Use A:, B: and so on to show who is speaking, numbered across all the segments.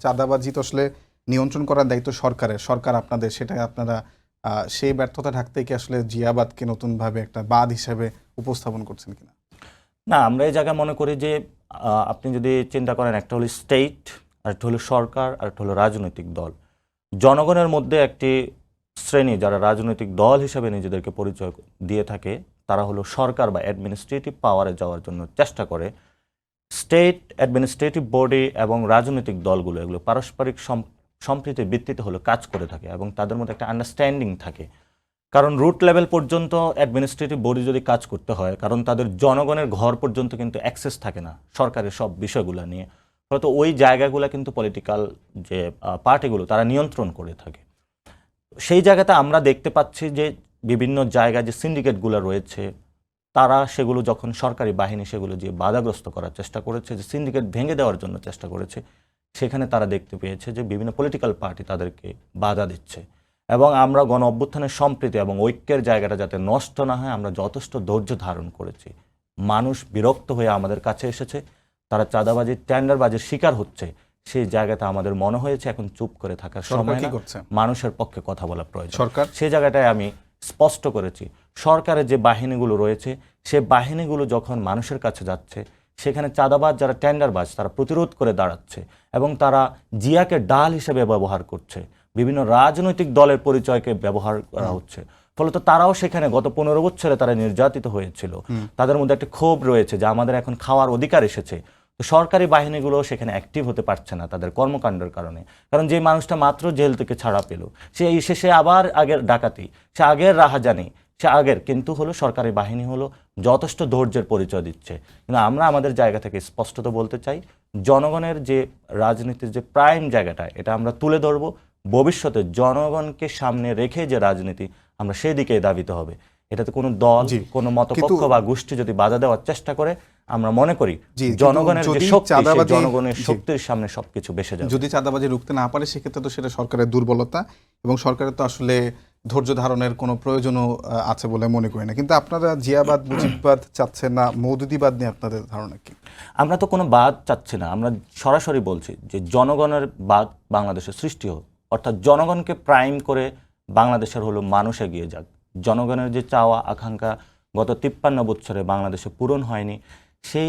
A: চাঁদাবাজি তো আসলে নিয়ন্ত্রণ করার দায়িত্ব সরকারের, সরকার আপনাদের, সেটা আপনারা সেই ব্যর্থতা ঢাকতে কি আসলে জিয়াবাদকে নতুনভাবে একটা বাদ হিসেবে উপস্থাপন করছেন কিনা?
B: না, আমরা এই জায়গায় মনে করি যে আপনি যদি চিন্তা করেন, একটা হলো স্টেট, আর একটা হলো সরকার, আর একটা হলো রাজনৈতিক দল। জনগণের মধ্যে একটি শ্রেণী যারা রাজনৈতিক দল হিসেবে নিজেদেরকে পরিচয় দিয়ে থাকে, তারা হলো সরকার বা অ্যাডমিনিস্ট্রেটিভ পাওয়ারে যাওয়ার জন্য চেষ্টা করে। স্টেট অ্যাডমিনিস্ট্রেটিভ বডি এবং রাজনৈতিক দলগুলো এগুলো পারস্পরিক সম্প্রীতির ভিত্তিতে হলো কাজ করে থাকে এবং তাদের মধ্যে একটা আন্ডারস্ট্যান্ডিং থাকে। কারণ রুট লেভেল পর্যন্ত অ্যাডমিনিস্ট্রেটিভ বডি যদি কাজ করতে হয়, কারণ তাদের জনগণের ঘর পর্যন্ত কিন্তু অ্যাক্সেস থাকে না সরকারের সব বিষয়গুলো নিয়ে, হয়তো ওই জায়গাগুলো কিন্তু পলিটিক্যাল যে পার্টিগুলো তারা নিয়ন্ত্রণ করে থাকে। সেই জায়গাতে আমরা দেখতে পাচ্ছি যে বিভিন্ন জায়গায় যে সিন্ডিকেটগুলো রয়েছে, তারা সেগুলো যখন সরকারি বাহিনী সেগুলো যে বাধাগ্রস্ত করার চেষ্টা করেছে, যে সিন্ডিকেট ভেঙে দেওয়ার জন্য চেষ্টা করেছে, সেখানে তারা দেখতে পেয়েছে যে বিভিন্ন পলিটিক্যাল পার্টি তাদেরকে বাধা দিচ্ছে। এবং আমরা গণ অভ্যুত্থানের সম্প্রীতি এবং ঐক্যের জায়গাটা যাতে নষ্ট না হয়, আমরা যথেষ্ট ধৈর্য ধারণ করেছি। মানুষ বিরক্ত হয়ে আমাদের কাছে এসেছে, তারা চাঁদাবাজির টেন্ডারবাজির শিকার হচ্ছে। সেই জায়গাতে আমাদের মনে হয়েছে এখন চুপ করে থাকার সময় না, মানুষের পক্ষে কথা বলা প্রয়োজন।
A: সরকার
B: সেই জায়গাটায় আমি স্পষ্ট করেছি, সরকারের যে বাহিনীগুলো রয়েছে সে বাহিনীগুলো যখন মানুষের কাছে যাচ্ছে, সেখানে চাঁদাবাজ যারা টেন্ডারবাজ তারা প্রতিরোধ করে দাঁড়াচ্ছে এবং তারা জিয়াকে ডাল হিসেবে ব্যবহার করছে, বিভিন্ন রাজনৈতিক দলের পরিচয়কে ব্যবহার করা হচ্ছে। ফলত তারাও সেখানে গত 15 বছরে তারা নির্যাতিত হয়েছিল, তাদের মধ্যে একটা ক্ষোভ রয়েছে যে আমাদের এখন খাওয়ার অধিকার এসেছে। তো সরকারি বাহিনীগুলো সেখানে অ্যাক্টিভ হতে পারছে না তাদের কর্মকাণ্ডের কারণে। কারণ যে মানুষটা মাত্র জেল থেকে ছাড়া পেল, সে আবার আগের ডাকাতি, সে আগের রাহাজানি, সে আগের, কিন্তু হলো সরকারি বাহিনী হলো যথেষ্ট ধৈর্যের পরিচয় দিচ্ছে। কিন্তু আমরা আমাদের জায়গা থেকে স্পষ্টত বলতে চাই, জনগণের যে রাজনীতির যে প্রাইম জায়গাটা, এটা আমরা তুলে ধরবো। ভবিষ্যতে জনগণকে সামনে রেখে যে রাজনীতি, আমরা সেই দিকে ধাবিত হবে। এটাতে কোনো দল, কোনো মতপক্ষ বা গোষ্ঠী যদি বাধা দেওয়ার চেষ্টা করে, আমরা মনে করি জনগণের যে শক্তি, জনগণের শক্তির সামনে সবকিছু বেসে যাবে।
A: যদি চাঁদাবাজি রুখতে না পারে, সেক্ষেত্রে তো সেটা সরকারের দুর্বলতা, এবং সরকারের তো আসলে ধৈর্য ধারণের কোনো প্রয়োজনও আছে বলে মনে করি না। কিন্তু আপনারা জিয়াবাদ, মুজিববাদ চাচ্ছেন না, মওদুদিবাদ নিয়ে আপনাদের ধারণা কি?
B: আমরা তো কোনো বাদ চাচ্ছি না, আমরা সরাসরি বলছি যে জনগণের বাদ বাংলাদেশের সৃষ্টি হোক, অর্থাৎ জনগণকে প্রাইম করে বাংলাদেশের হলো মানুষ এগিয়ে যাক। জনগণের যে চাওয়া আকাঙ্ক্ষা গত 53 বছরে বাংলাদেশে পূরণ হয়নি, সেই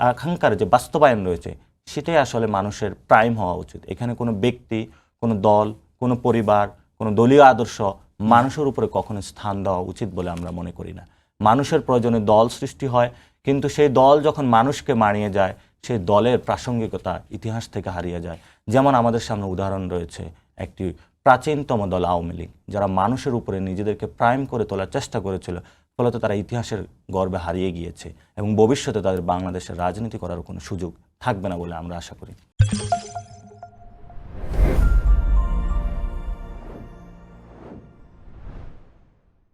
B: আকাঙ্ক্ষার যে বাস্তবায়ন রয়েছে, সেটাই আসলে মানুষের প্রাইম হওয়া উচিত। এখানে কোনো ব্যক্তি, কোনো দল, কোনো পরিবার, কোনো দলীয় আদর্শ মানুষের উপরে কখনো স্থান দেওয়া উচিত বলে আমরা মনে করি না। মানুষের প্রয়োজনে দল সৃষ্টি হয়, কিন্তু সেই দল যখন মানুষকে মানিয়ে যায়, সেই দলের প্রাসঙ্গিকতা ইতিহাস থেকে হারিয়ে যায়। যেমন আমাদের সামনে উদাহরণ রয়েছে একটি প্রাচীনতম দল আওয়ামী লীগ, যারা মানুষের উপরে নিজেদেরকে প্রাইম করে তোলার চেষ্টা করেছিল, ফলত তারা ইতিহাসের গর্বে হারিয়ে গিয়েছে এবং ভবিষ্যতে তাদের বাংলাদেশের রাজনীতি করার কোনো সুযোগ থাকবে না বলে আমরা আশা করি।